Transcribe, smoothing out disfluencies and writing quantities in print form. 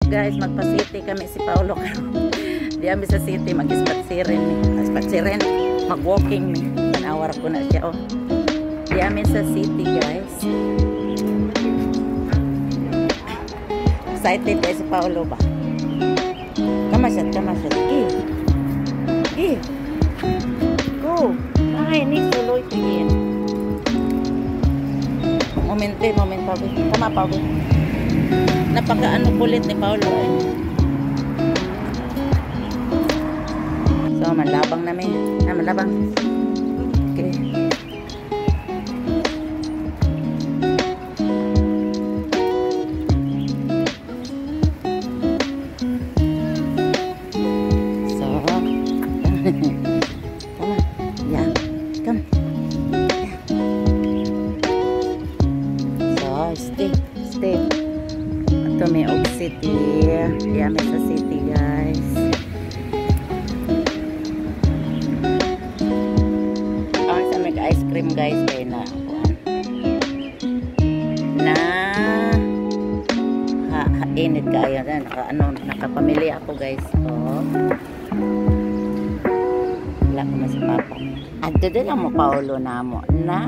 guys, magpa-city kami si Paolo. Di kami sa city, mag-ispatsirin. Mag-walking. Panawar ko na siya, oh. Di kami sa city, guys. Excited kayo si Paolo ba? Kamasyat. Go. Ay, ni suloy tingin. Moment pa. Tama pa, napaka-ano kulit ni Paolo eh. So, malabang namin. Malabang. Okay. So, come on. Yeah. Come. Yeah. So, stay. Ito may Oak City. Yeah, may sa city, guys. Ang sa mag-ice cream, guys, kaya init kayo. Nakapamili ako, guys. Oh. Wala ko na si Papa. At doon lang mo, Paolo, na mo. Na?